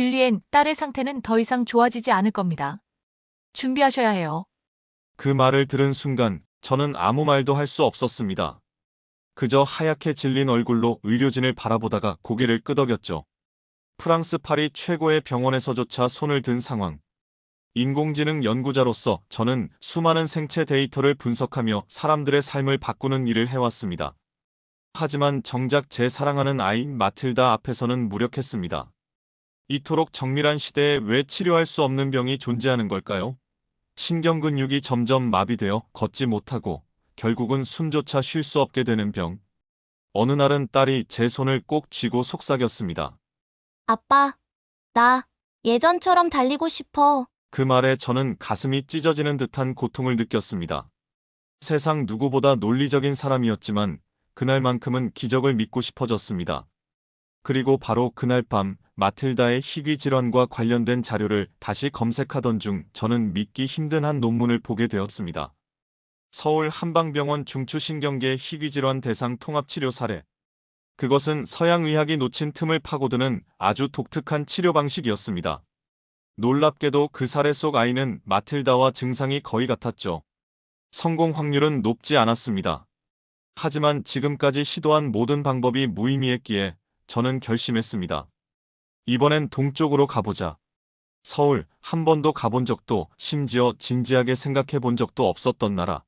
줄리엔, 딸의 상태는 더 이상 좋아지지 않을 겁니다. 준비하셔야 해요. 그 말을 들은 순간 저는 아무 말도 할 수 없었습니다. 그저 하얗게 질린 얼굴로 의료진을 바라보다가 고개를 끄덕였죠. 프랑스 파리 최고의 병원에서조차 손을 든 상황. 인공지능 연구자로서 저는 수많은 생체 데이터를 분석하며 사람들의 삶을 바꾸는 일을 해왔습니다. 하지만 정작 제 사랑하는 아이 마틸다 앞에서는 무력했습니다. 이토록 정밀한 시대에 왜 치료할 수 없는 병이 존재하는 걸까요? 신경근육이 점점 마비되어 걷지 못하고 결국은 숨조차 쉴 수 없게 되는 병. 어느 날은 딸이 제 손을 꼭 쥐고 속삭였습니다. 아빠, 나 예전처럼 달리고 싶어. 그 말에 저는 가슴이 찢어지는 듯한 고통을 느꼈습니다. 세상 누구보다 논리적인 사람이었지만 그날만큼은 기적을 믿고 싶어졌습니다. 그리고 바로 그날 밤 마틸다의 희귀 질환과 관련된 자료를 다시 검색하던 중 저는 믿기 힘든 한 논문을 보게 되었습니다. 서울 한방병원 중추신경계 희귀질환 대상 통합치료 사례. 그것은 서양의학이 놓친 틈을 파고드는 아주 독특한 치료 방식이었습니다. 놀랍게도 그 사례 속 아이는 마틸다와 증상이 거의 같았죠. 성공 확률은 높지 않았습니다. 하지만 지금까지 시도한 모든 방법이 무의미했기에 저는 결심했습니다. 이번엔 동쪽으로 가보자. 서울, 한 번도 가본 적도 심지어 진지하게 생각해 본 적도 없었던 나라.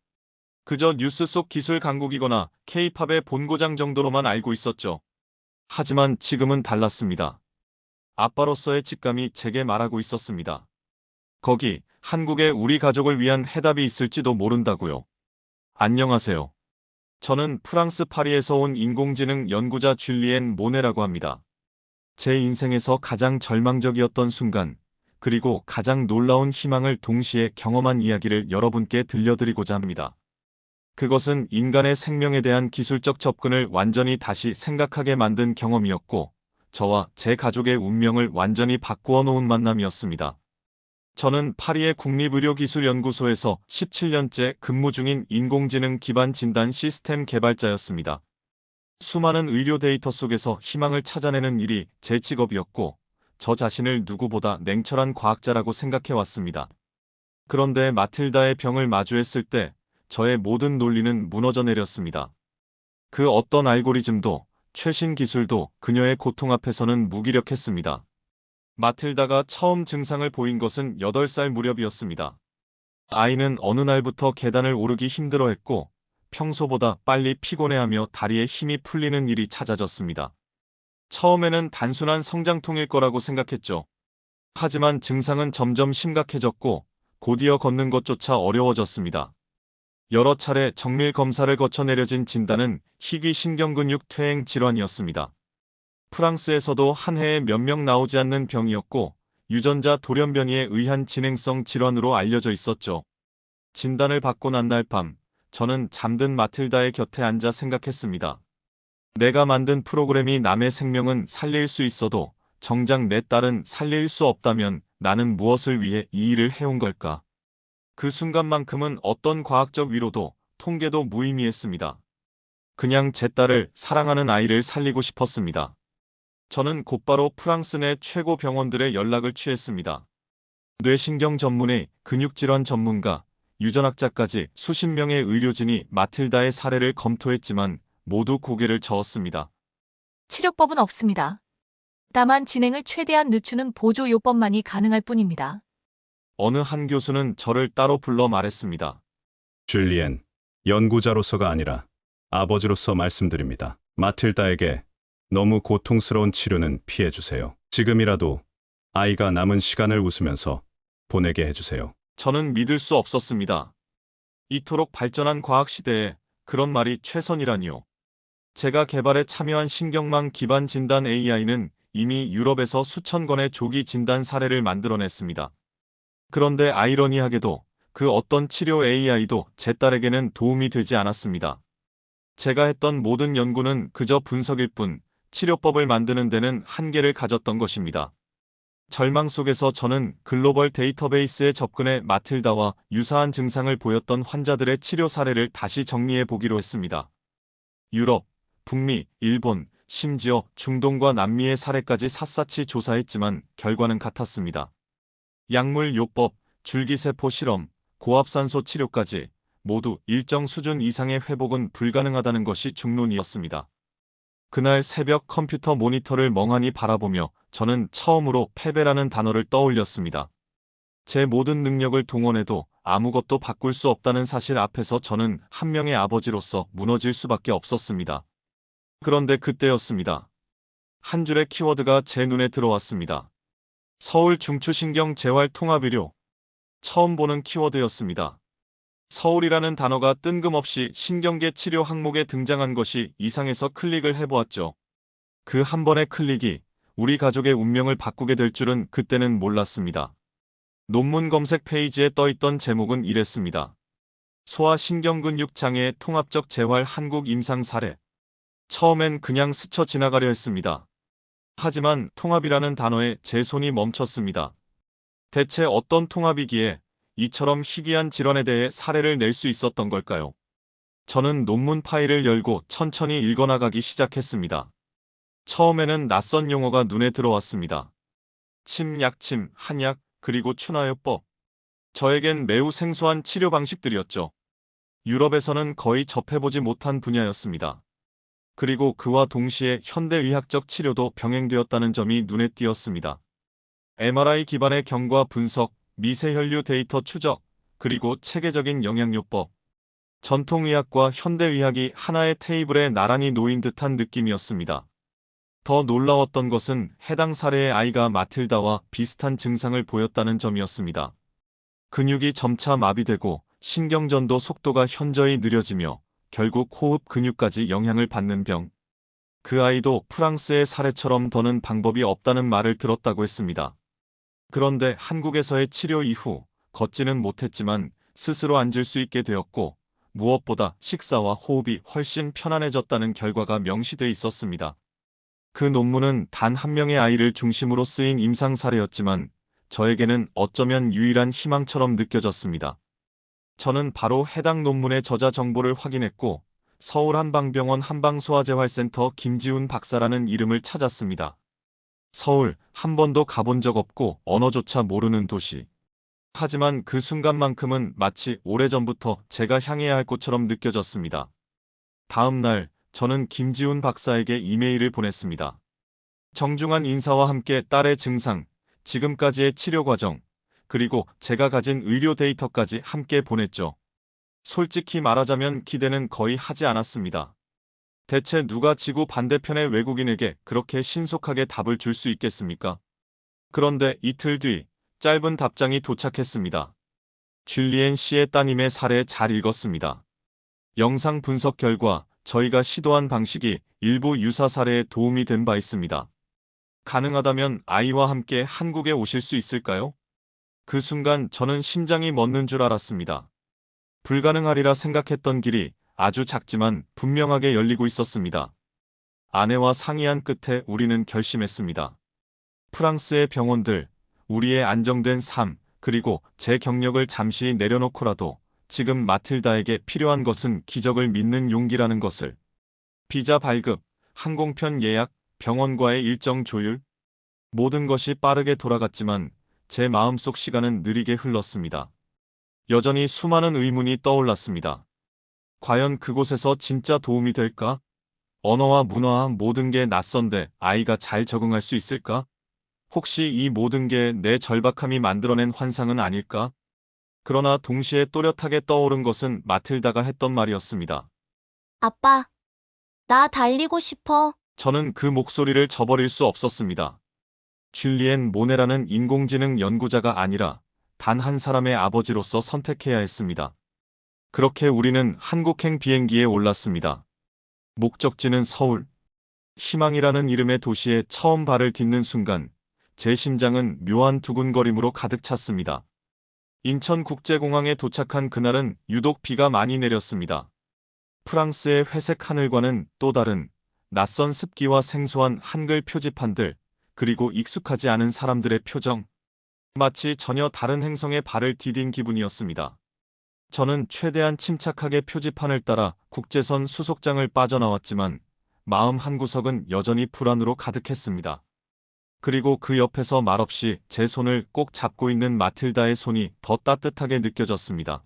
그저 뉴스 속 기술 강국이거나 K-팝의 본고장 정도로만 알고 있었죠. 하지만 지금은 달랐습니다. 아빠로서의 직감이 제게 말하고 있었습니다. 거기 한국의 우리 가족을 위한 해답이 있을지도 모른다고요. 안녕하세요. 저는 프랑스 파리에서 온 인공지능 연구자 줄리엔 모네라고 합니다. 제 인생에서 가장 절망적이었던 순간, 그리고 가장 놀라운 희망을 동시에 경험한 이야기를 여러분께 들려드리고자 합니다. 그것은 인간의 생명에 대한 기술적 접근을 완전히 다시 생각하게 만든 경험이었고, 저와 제 가족의 운명을 완전히 바꾸어 놓은 만남이었습니다. 저는 파리의 국립의료기술연구소에서 17년째 근무 중인 인공지능 기반 진단 시스템 개발자였습니다. 수많은 의료 데이터 속에서 희망을 찾아내는 일이 제 직업이었고, 저 자신을 누구보다 냉철한 과학자라고 생각해왔습니다. 그런데 마틸다의 병을 마주했을 때 저의 모든 논리는 무너져 내렸습니다. 그 어떤 알고리즘도 최신 기술도 그녀의 고통 앞에서는 무기력했습니다. 마틸다가 처음 증상을 보인 것은 8살 무렵이었습니다. 아이는 어느 날부터 계단을 오르기 힘들어했고 평소보다 빨리 피곤해하며 다리에 힘이 풀리는 일이 잦아졌습니다. 처음에는 단순한 성장통일 거라고 생각했죠. 하지만 증상은 점점 심각해졌고 곧이어 걷는 것조차 어려워졌습니다. 여러 차례 정밀 검사를 거쳐 내려진 진단은 희귀 신경근육 퇴행 질환이었습니다. 프랑스에서도 한 해에 몇 명 나오지 않는 병이었고 유전자 돌연변이에 의한 진행성 질환으로 알려져 있었죠. 진단을 받고 난 날 밤, 저는 잠든 마틸다의 곁에 앉아 생각했습니다. 내가 만든 프로그램이 남의 생명은 살릴 수 있어도 정작 내 딸은 살릴 수 없다면 나는 무엇을 위해 이 일을 해온 걸까? 그 순간만큼은 어떤 과학적 위로도 통계도 무의미했습니다. 그냥 제 딸을 사랑하는 아이를 살리고 싶었습니다. 저는 곧바로 프랑스 내 최고 병원들의 연락을 취했습니다. 뇌신경 전문의, 근육질환 전문가, 유전학자까지 수십 명의 의료진이 마틸다의 사례를 검토했지만 모두 고개를 저었습니다. 치료법은 없습니다. 다만 진행을 최대한 늦추는 보조 요법만이 가능할 뿐입니다. 어느 한 교수는 저를 따로 불러 말했습니다. 줄리엔, 연구자로서가 아니라 아버지로서 말씀드립니다. 마틸다에게 너무 고통스러운 치료는 피해주세요. 지금이라도 아이가 남은 시간을 웃으면서 보내게 해주세요. 저는 믿을 수 없었습니다. 이토록 발전한 과학 시대에 그런 말이 최선이라니요. 제가 개발에 참여한 신경망 기반 진단 AI는 이미 유럽에서 수천 건의 조기 진단 사례를 만들어냈습니다. 그런데 아이러니하게도 그 어떤 치료 AI도 제 딸에게는 도움이 되지 않았습니다. 제가 했던 모든 연구는 그저 분석일 뿐 치료법을 만드는 데는 한계를 가졌던 것입니다. 절망 속에서 저는 글로벌 데이터베이스에 접근해 마틸다와 유사한 증상을 보였던 환자들의 치료 사례를 다시 정리해 보기로 했습니다. 유럽, 북미, 일본, 심지어 중동과 남미의 사례까지 샅샅이 조사했지만 결과는 같았습니다. 약물 요법, 줄기세포 실험, 고압산소 치료까지 모두 일정 수준 이상의 회복은 불가능하다는 것이 중론이었습니다. 그날 새벽 컴퓨터 모니터를 멍하니 바라보며 저는 처음으로 패배라는 단어를 떠올렸습니다. 제 모든 능력을 동원해도 아무것도 바꿀 수 없다는 사실 앞에서 저는 한 명의 아버지로서 무너질 수밖에 없었습니다. 그런데 그때였습니다. 한 줄의 키워드가 제 눈에 들어왔습니다. 서울 중추신경재활통합의료. 처음 보는 키워드였습니다. 서울이라는 단어가 뜬금없이 신경계 치료 항목에 등장한 것이 이상해서 클릭을 해보았죠. 그 한 번의 클릭이 우리 가족의 운명을 바꾸게 될 줄은 그때는 몰랐습니다. 논문 검색 페이지에 떠있던 제목은 이랬습니다. 소아신경근육 장애의 통합적 재활 한국 임상 사례. 처음엔 그냥 스쳐 지나가려 했습니다. 하지만 통합이라는 단어에 제 손이 멈췄습니다. 대체 어떤 통합이기에 이처럼 희귀한 질환에 대해 사례를 낼 수 있었던 걸까요? 저는 논문 파일을 열고 천천히 읽어나가기 시작했습니다. 처음에는 낯선 용어가 눈에 들어왔습니다. 침, 약침, 한약, 그리고 추나요법. 저에겐 매우 생소한 치료 방식들이었죠. 유럽에서는 거의 접해보지 못한 분야였습니다. 그리고 그와 동시에 현대의학적 치료도 병행되었다는 점이 눈에 띄었습니다. MRI 기반의 경과 분석, 미세혈류 데이터 추적, 그리고 체계적인 영양요법. 전통의학과 현대의학이 하나의 테이블에 나란히 놓인 듯한 느낌이었습니다. 더 놀라웠던 것은 해당 사례의 아이가 마틸다와 비슷한 증상을 보였다는 점이었습니다. 근육이 점차 마비되고 신경전도 속도가 현저히 느려지며 결국 호흡 근육까지 영향을 받는 병. 그 아이도 프랑스의 사례처럼 더는 방법이 없다는 말을 들었다고 했습니다. 그런데 한국에서의 치료 이후 걷지는 못했지만 스스로 앉을 수 있게 되었고 무엇보다 식사와 호흡이 훨씬 편안해졌다는 결과가 명시돼 있었습니다. 그 논문은 단 한 명의 아이를 중심으로 쓰인 임상 사례였지만 저에게는 어쩌면 유일한 희망처럼 느껴졌습니다. 저는 바로 해당 논문의 저자 정보를 확인했고 서울한방병원 한방소아재활센터 김지훈 박사라는 이름을 찾았습니다. 서울, 한 번도 가본 적 없고 언어조차 모르는 도시. 하지만 그 순간만큼은 마치 오래전부터 제가 향해야 할 곳처럼 느껴졌습니다. 다음 날 저는 김지훈 박사에게 이메일을 보냈습니다. 정중한 인사와 함께 딸의 증상, 지금까지의 치료 과정, 그리고 제가 가진 의료 데이터까지 함께 보냈죠. 솔직히 말하자면 기대는 거의 하지 않았습니다. 대체 누가 지구 반대편의 외국인에게 그렇게 신속하게 답을 줄 수 있겠습니까? 그런데 이틀 뒤 짧은 답장이 도착했습니다. 줄리엔 씨의 따님의 사례 잘 읽었습니다. 영상 분석 결과 저희가 시도한 방식이 일부 유사 사례에 도움이 된 바 있습니다. 가능하다면 아이와 함께 한국에 오실 수 있을까요? 그 순간 저는 심장이 멎는 줄 알았습니다. 불가능하리라 생각했던 길이 아주 작지만 분명하게 열리고 있었습니다. 아내와 상의한 끝에 우리는 결심했습니다. 프랑스의 병원들, 우리의 안정된 삶, 그리고 제 경력을 잠시 내려놓고라도 지금 마틸다에게 필요한 것은 기적을 믿는 용기라는 것을. 비자 발급, 항공편 예약, 병원과의 일정 조율. 모든 것이 빠르게 돌아갔지만 제 마음속 시간은 느리게 흘렀습니다. 여전히 수많은 의문이 떠올랐습니다. 과연 그곳에서 진짜 도움이 될까? 언어와 문화와 모든 게 낯선데 아이가 잘 적응할 수 있을까? 혹시 이 모든 게 내 절박함이 만들어낸 환상은 아닐까? 그러나 동시에 또렷하게 떠오른 것은 마틸다가 했던 말이었습니다. 아빠, 나 달리고 싶어. 저는 그 목소리를 저버릴 수 없었습니다. 줄리엔 모네라는 인공지능 연구자가 아니라 단 한 사람의 아버지로서 선택해야 했습니다. 그렇게 우리는 한국행 비행기에 올랐습니다. 목적지는 서울. 희망이라는 이름의 도시에 처음 발을 딛는 순간 제 심장은 묘한 두근거림으로 가득 찼습니다. 인천국제공항에 도착한 그날은 유독 비가 많이 내렸습니다. 프랑스의 회색 하늘과는 또 다른 낯선 습기와 생소한 한글 표지판들, 그리고 익숙하지 않은 사람들의 표정. 마치 전혀 다른 행성에 발을 디딘 기분이었습니다. 저는 최대한 침착하게 표지판을 따라 국제선 수속장을 빠져나왔지만 마음 한구석은 여전히 불안으로 가득했습니다. 그리고 그 옆에서 말없이 제 손을 꼭 잡고 있는 마틸다의 손이 더 따뜻하게 느껴졌습니다.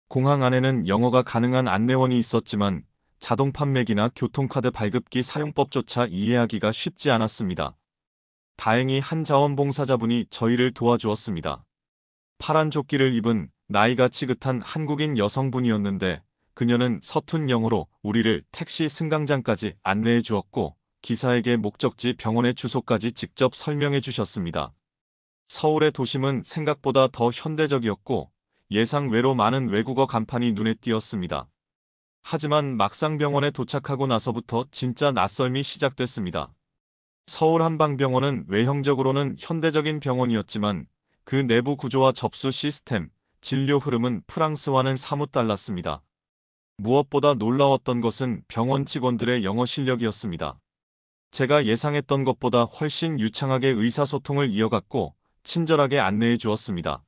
공항 안에는 영어가 가능한 안내원이 있었지만 자동 판매기나 교통카드 발급기 사용법조차 이해하기가 쉽지 않았습니다. 다행히 한 자원봉사자분이 저희를 도와주었습니다. 파란 조끼를 입은 나이가 지긋한 한국인 여성분이었는데 그녀는 서툰 영어로 우리를 택시 승강장까지 안내해 주었고 기사에게 목적지 병원의 주소까지 직접 설명해 주셨습니다. 서울의 도심은 생각보다 더 현대적이었고 예상 외로 많은 외국어 간판이 눈에 띄었습니다. 하지만 막상 병원에 도착하고 나서부터 진짜 낯설미 시작됐습니다. 서울 한방병원은 외형적으로는 현대적인 병원이었지만 그 내부 구조와 접수 시스템, 진료 흐름은 프랑스와는 사뭇 달랐습니다. 무엇보다 놀라웠던 것은 병원 직원들의 영어 실력이었습니다. 제가 예상했던 것보다 훨씬 유창하게 의사소통을 이어갔고 친절하게 안내해 주었습니다.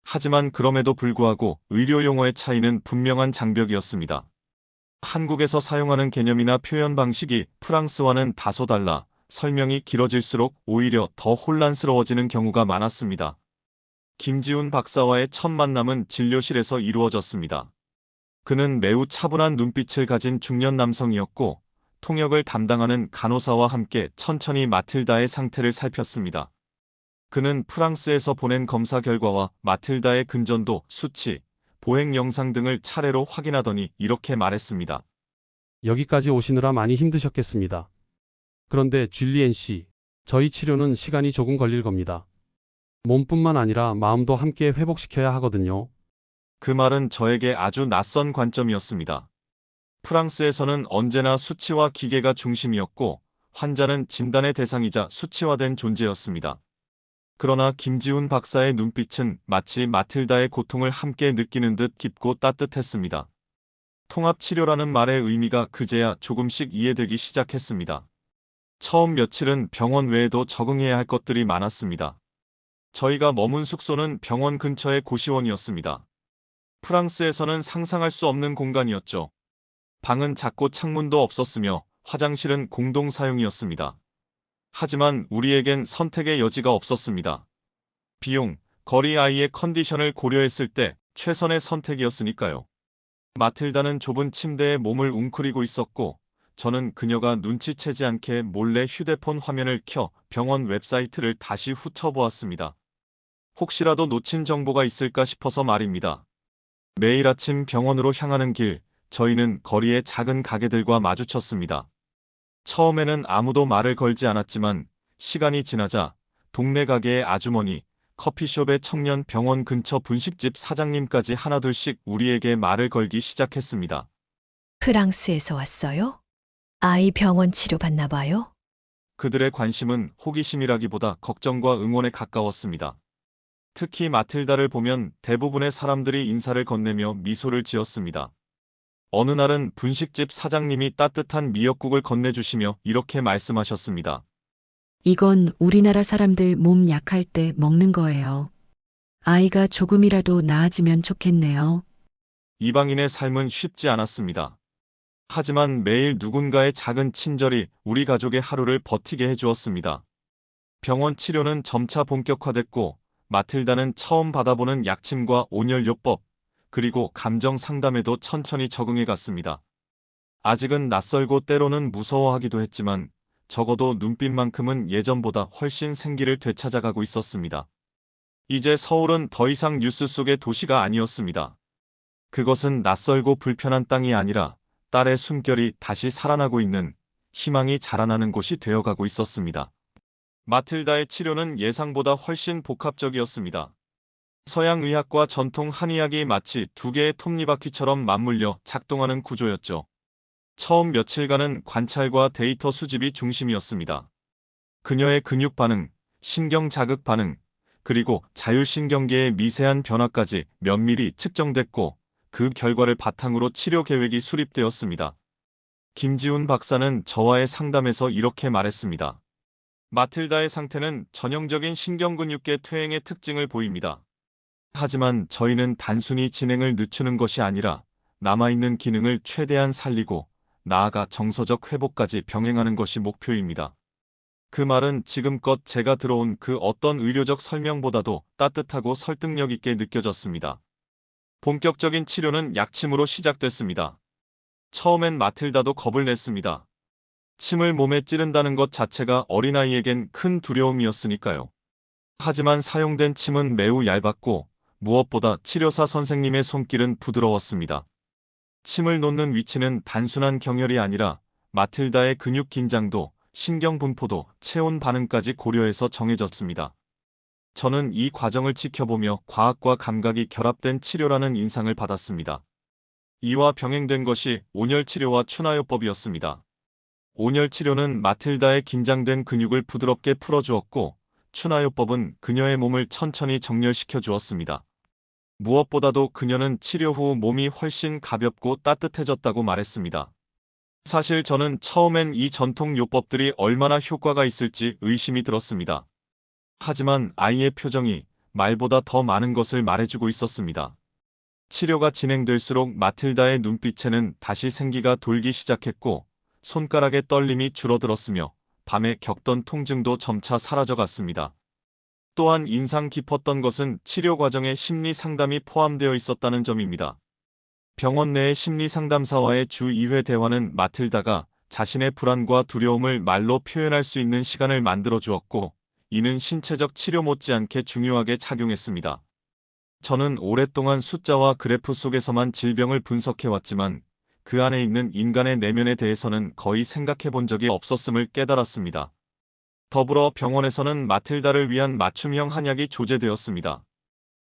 하지만 그럼에도 불구하고 의료 용어의 차이는 분명한 장벽이었습니다. 한국에서 사용하는 개념이나 표현 방식이 프랑스와는 다소 달라 설명이 길어질수록 오히려 더 혼란스러워지는 경우가 많았습니다. 김지훈 박사와의 첫 만남은 진료실에서 이루어졌습니다. 그는 매우 차분한 눈빛을 가진 중년 남성이었고 통역을 담당하는 간호사와 함께 천천히 마틸다의 상태를 살폈습니다. 그는 프랑스에서 보낸 검사 결과와 마틸다의 근전도, 수치, 보행 영상 등을 차례로 확인하더니 이렇게 말했습니다. 여기까지 오시느라 많이 힘드셨겠습니다. 그런데 줄리엔 씨, 저희 치료는 시간이 조금 걸릴 겁니다. 몸뿐만 아니라 마음도 함께 회복시켜야 하거든요. 그 말은 저에게 아주 낯선 관점이었습니다. 프랑스에서는 언제나 수치와 기계가 중심이었고 환자는 진단의 대상이자 수치화된 존재였습니다. 그러나 김지훈 박사의 눈빛은 마치 마틸다의 고통을 함께 느끼는 듯 깊고 따뜻했습니다. 통합치료라는 말의 의미가 그제야 조금씩 이해되기 시작했습니다. 처음 며칠은 병원 외에도 적응해야 할 것들이 많았습니다. 저희가 머문 숙소는 병원 근처의 고시원이었습니다. 프랑스에서는 상상할 수 없는 공간이었죠. 방은 작고 창문도 없었으며 화장실은 공동 사용이었습니다. 하지만 우리에겐 선택의 여지가 없었습니다. 비용, 거리, 아이의 컨디션을 고려했을 때 최선의 선택이었으니까요. 마틸다는 좁은 침대에 몸을 웅크리고 있었고 저는 그녀가 눈치채지 않게 몰래 휴대폰 화면을 켜 병원 웹사이트를 다시 훑어보았습니다. 혹시라도 놓친 정보가 있을까 싶어서 말입니다. 매일 아침 병원으로 향하는 길, 저희는 거리의 작은 가게들과 마주쳤습니다. 처음에는 아무도 말을 걸지 않았지만 시간이 지나자 동네 가게의 아주머니, 커피숍의 청년, 병원 근처 분식집 사장님까지 하나둘씩 우리에게 말을 걸기 시작했습니다. 프랑스에서 왔어요? 아이 병원 치료받나 봐요? 그들의 관심은 호기심이라기보다 걱정과 응원에 가까웠습니다. 특히 마틸다를 보면 대부분의 사람들이 인사를 건네며 미소를 지었습니다. 어느 날은 분식집 사장님이 따뜻한 미역국을 건네주시며 이렇게 말씀하셨습니다. 이건 우리나라 사람들 몸 약할 때 먹는 거예요. 아이가 조금이라도 나아지면 좋겠네요. 이방인의 삶은 쉽지 않았습니다. 하지만 매일 누군가의 작은 친절이 우리 가족의 하루를 버티게 해주었습니다. 병원 치료는 점차 본격화됐고 마틸다는 처음 받아보는 약침과 온열요법, 그리고 감정 상담에도 천천히 적응해 갔습니다. 아직은 낯설고 때로는 무서워하기도 했지만 적어도 눈빛만큼은 예전보다 훨씬 생기를 되찾아가고 있었습니다. 이제 서울은 더 이상 뉴스 속의 도시가 아니었습니다. 그것은 낯설고 불편한 땅이 아니라 딸의 숨결이 다시 살아나고 있는 희망이 자라나는 곳이 되어가고 있었습니다. 마틸다의 치료는 예상보다 훨씬 복합적이었습니다. 서양의학과 전통 한의학이 마치 두 개의 톱니바퀴처럼 맞물려 작동하는 구조였죠. 처음 며칠간은 관찰과 데이터 수집이 중심이었습니다. 그녀의 근육 반응, 신경 자극 반응, 그리고 자율신경계의 미세한 변화까지 면밀히 측정됐고 그 결과를 바탕으로 치료 계획이 수립되었습니다. 김지훈 박사는 저와의 상담에서 이렇게 말했습니다. 마틸다의 상태는 전형적인 신경근육계 퇴행의 특징을 보입니다. 하지만 저희는 단순히 진행을 늦추는 것이 아니라 남아있는 기능을 최대한 살리고 나아가 정서적 회복까지 병행하는 것이 목표입니다. 그 말은 지금껏 제가 들어온 그 어떤 의료적 설명보다도 따뜻하고 설득력 있게 느껴졌습니다. 본격적인 치료는 약침으로 시작됐습니다. 처음엔 마틸다도 겁을 냈습니다. 침을 몸에 찌른다는 것 자체가 어린아이에겐 큰 두려움이었으니까요. 하지만 사용된 침은 매우 얇았고 무엇보다 치료사 선생님의 손길은 부드러웠습니다. 침을 놓는 위치는 단순한 경혈이 아니라 마틸다의 근육 긴장도, 신경 분포도, 체온 반응까지 고려해서 정해졌습니다. 저는 이 과정을 지켜보며 과학과 감각이 결합된 치료라는 인상을 받았습니다. 이와 병행된 것이 온열치료와 추나요법이었습니다. 온열치료는 마틸다의 긴장된 근육을 부드럽게 풀어주었고, 추나요법은 그녀의 몸을 천천히 정렬시켜 주었습니다. 무엇보다도 그녀는 치료 후 몸이 훨씬 가볍고 따뜻해졌다고 말했습니다. 사실 저는 처음엔 이 전통 요법들이 얼마나 효과가 있을지 의심이 들었습니다. 하지만 아이의 표정이 말보다 더 많은 것을 말해주고 있었습니다. 치료가 진행될수록 마틸다의 눈빛에는 다시 생기가 돌기 시작했고 손가락의 떨림이 줄어들었으며 밤에 겪던 통증도 점차 사라져갔습니다. 또한 인상 깊었던 것은 치료 과정에 심리 상담이 포함되어 있었다는 점입니다. 병원 내의 심리 상담사와의 주 2회 대화는 마틸다가 자신의 불안과 두려움을 말로 표현할 수 있는 시간을 만들어 주었고, 이는 신체적 치료 못지않게 중요하게 작용했습니다. 저는 오랫동안 숫자와 그래프 속에서만 질병을 분석해왔지만 그 안에 있는 인간의 내면에 대해서는 거의 생각해 본 적이 없었음을 깨달았습니다. 더불어 병원에서는 마틸다를 위한 맞춤형 한약이 조제되었습니다.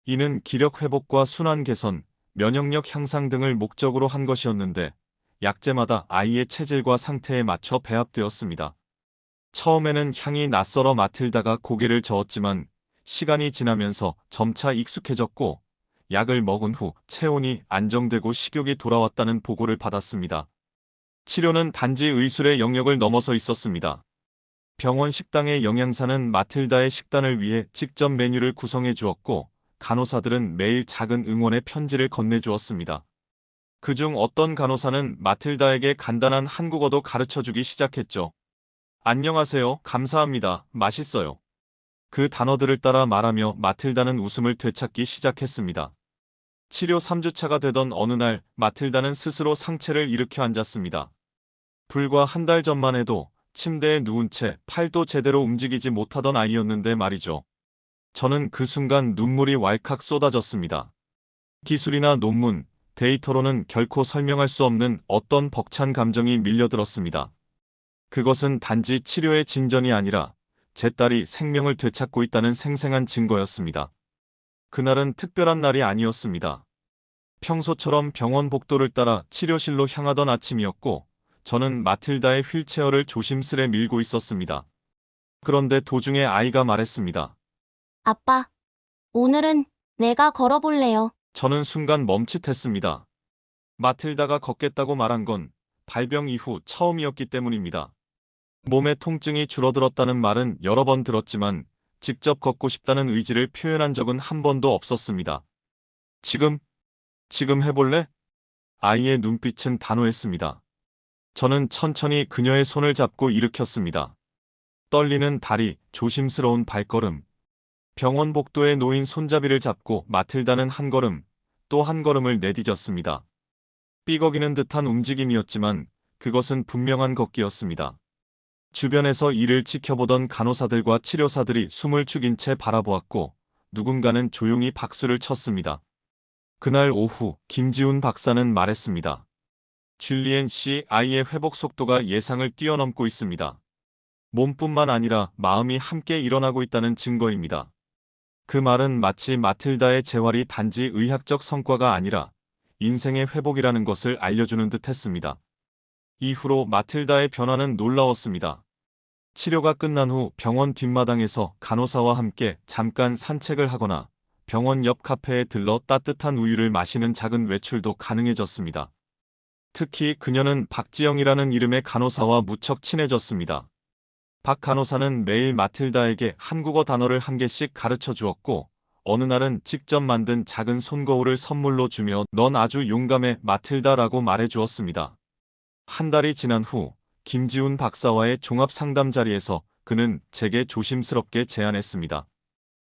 이는 기력 회복과 순환 개선, 면역력 향상 등을 목적으로 한 것이었는데 약제마다 아이의 체질과 상태에 맞춰 배합되었습니다. 처음에는 향이 낯설어 마틸다가 고개를 저었지만 시간이 지나면서 점차 익숙해졌고 약을 먹은 후 체온이 안정되고 식욕이 돌아왔다는 보고를 받았습니다. 치료는 단지 의술의 영역을 넘어서 있었습니다. 병원 식당의 영양사는 마틸다의 식단을 위해 직접 메뉴를 구성해 주었고 간호사들은 매일 작은 응원의 편지를 건네주었습니다. 그중 어떤 간호사는 마틸다에게 간단한 한국어도 가르쳐주기 시작했죠. 안녕하세요, 감사합니다, 맛있어요. 그 단어들을 따라 말하며 마틸다는 웃음을 되찾기 시작했습니다. 치료 3주차가 되던 어느 날 마틸다는 스스로 상체를 일으켜 앉았습니다. 불과 한 달 전만 해도 침대에 누운 채 팔도 제대로 움직이지 못하던 아이였는데 말이죠. 저는 그 순간 눈물이 왈칵 쏟아졌습니다. 기술이나 논문, 데이터로는 결코 설명할 수 없는 어떤 벅찬 감정이 밀려들었습니다. 그것은 단지 치료의 진전이 아니라 제 딸이 생명을 되찾고 있다는 생생한 증거였습니다. 그날은 특별한 날이 아니었습니다. 평소처럼 병원 복도를 따라 치료실로 향하던 아침이었고 저는 마틸다의 휠체어를 조심스레 밀고 있었습니다. 그런데 도중에 아이가 말했습니다. 아빠, 오늘은 내가 걸어볼래요. 저는 순간 멈칫했습니다. 마틸다가 걷겠다고 말한 건 발병 이후 처음이었기 때문입니다. 몸의 통증이 줄어들었다는 말은 여러 번 들었지만 직접 걷고 싶다는 의지를 표현한 적은 한 번도 없었습니다. 지금 해볼래? 아이의 눈빛은 단호했습니다. 저는 천천히 그녀의 손을 잡고 일으켰습니다. 떨리는 다리, 조심스러운 발걸음. 병원 복도에 놓인 손잡이를 잡고 마틸다는 한 걸음, 또 한 걸음을 내디뎠습니다. 삐걱이는 듯한 움직임이었지만 그것은 분명한 걷기였습니다. 주변에서 이를 지켜보던 간호사들과 치료사들이 숨을 죽인 채 바라보았고 누군가는 조용히 박수를 쳤습니다. 그날 오후 김지훈 박사는 말했습니다. 줄리엔 씨 아이의 회복 속도가 예상을 뛰어넘고 있습니다. 몸뿐만 아니라 마음이 함께 일어나고 있다는 증거입니다. 그 말은 마치 마틸다의 재활이 단지 의학적 성과가 아니라 인생의 회복이라는 것을 알려주는 듯 했습니다. 이후로 마틸다의 변화는 놀라웠습니다. 치료가 끝난 후 병원 뒷마당에서 간호사와 함께 잠깐 산책을 하거나 병원 옆 카페에 들러 따뜻한 우유를 마시는 작은 외출도 가능해졌습니다. 특히 그녀는 박지영이라는 이름의 간호사와 무척 친해졌습니다. 박 간호사는 매일 마틸다에게 한국어 단어를 한 개씩 가르쳐 주었고 어느 날은 직접 만든 작은 손거울을 선물로 주며 넌 아주 용감해 마틸다라고 말해 주었습니다. 한 달이 지난 후 김지훈 박사와의 종합 상담 자리에서 그는 제게 조심스럽게 제안했습니다.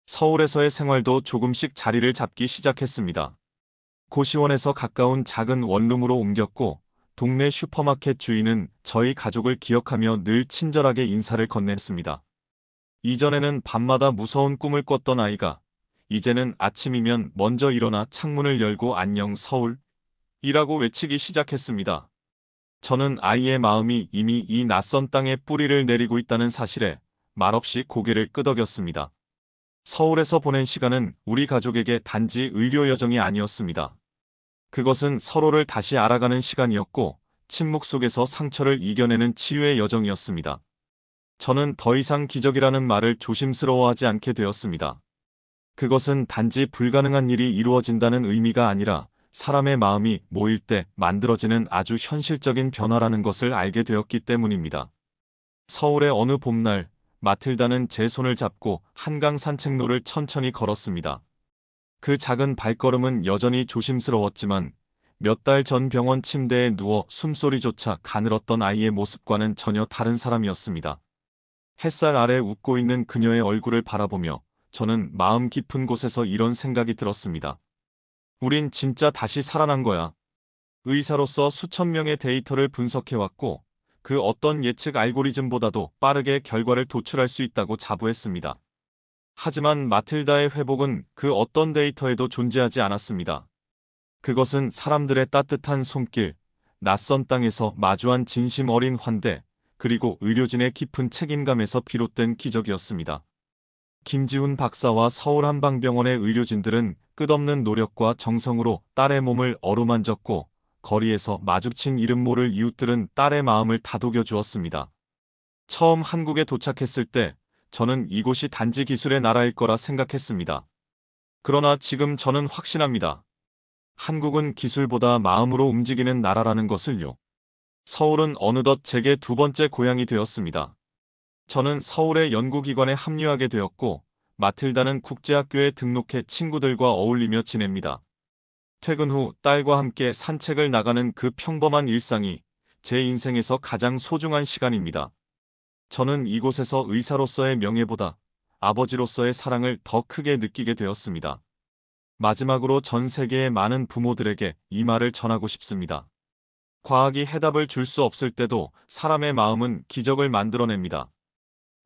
서울에서의 생활도 조금씩 자리를 잡기 시작했습니다. 고시원에서 가까운 작은 원룸으로 옮겼고 동네 슈퍼마켓 주인은 저희 가족을 기억하며 늘 친절하게 인사를 건넸습니다. 이전에는 밤마다 무서운 꿈을 꿨던 아이가 이제는 아침이면 먼저 일어나 창문을 열고 안녕 서울 이라고 외치기 시작했습니다. 저는 아이의 마음이 이미 이 낯선 땅에 뿌리를 내리고 있다는 사실에 말없이 고개를 끄덕였습니다. 서울에서 보낸 시간은 우리 가족에게 단지 의료 여정이 아니었습니다. 그것은 서로를 다시 알아가는 시간이었고 침묵 속에서 상처를 이겨내는 치유의 여정이었습니다. 저는 더 이상 기적이라는 말을 조심스러워하지 않게 되었습니다. 그것은 단지 불가능한 일이 이루어진다는 의미가 아니라 사람의 마음이 모일 때 만들어지는 아주 현실적인 변화라는 것을 알게 되었기 때문입니다. 서울의 어느 봄날, 마틸다는 제 손을 잡고 한강 산책로를 천천히 걸었습니다. 그 작은 발걸음은 여전히 조심스러웠지만 몇 달 전 병원 침대에 누워 숨소리조차 가늘었던 아이의 모습과는 전혀 다른 사람이었습니다. 햇살 아래 웃고 있는 그녀의 얼굴을 바라보며 저는 마음 깊은 곳에서 이런 생각이 들었습니다. 우린 진짜 다시 살아난 거야. 의사로서 수천 명의 데이터를 분석해왔고 그 어떤 예측 알고리즘보다도 빠르게 결과를 도출할 수 있다고 자부했습니다. 하지만 마틸다의 회복은 그 어떤 데이터에도 존재하지 않았습니다. 그것은 사람들의 따뜻한 손길, 낯선 땅에서 마주한 진심 어린 환대, 그리고 의료진의 깊은 책임감에서 비롯된 기적이었습니다. 김지훈 박사와 서울한방병원의 의료진들은 끝없는 노력과 정성으로 딸의 몸을 어루만졌고 거리에서 마주친 이름 모를 이웃들은 딸의 마음을 다독여 주었습니다. 처음 한국에 도착했을 때 저는 이곳이 단지 기술의 나라일 거라 생각했습니다. 그러나 지금 저는 확신합니다. 한국은 기술보다 마음으로 움직이는 나라라는 것을요. 서울은 어느덧 제게 두 번째 고향이 되었습니다. 저는 서울의 연구기관에 합류하게 되었고 마틸다는 국제학교에 등록해 친구들과 어울리며 지냅니다. 퇴근 후 딸과 함께 산책을 나가는 그 평범한 일상이 제 인생에서 가장 소중한 시간입니다. 저는 이곳에서 의사로서의 명예보다 아버지로서의 사랑을 더 크게 느끼게 되었습니다. 마지막으로 전 세계의 많은 부모들에게 이 말을 전하고 싶습니다. 과학이 해답을 줄 수 없을 때도 사람의 마음은 기적을 만들어냅니다.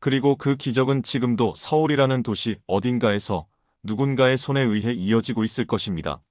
그리고 그 기적은 지금도 서울이라는 도시 어딘가에서 누군가의 손에 의해 이어지고 있을 것입니다.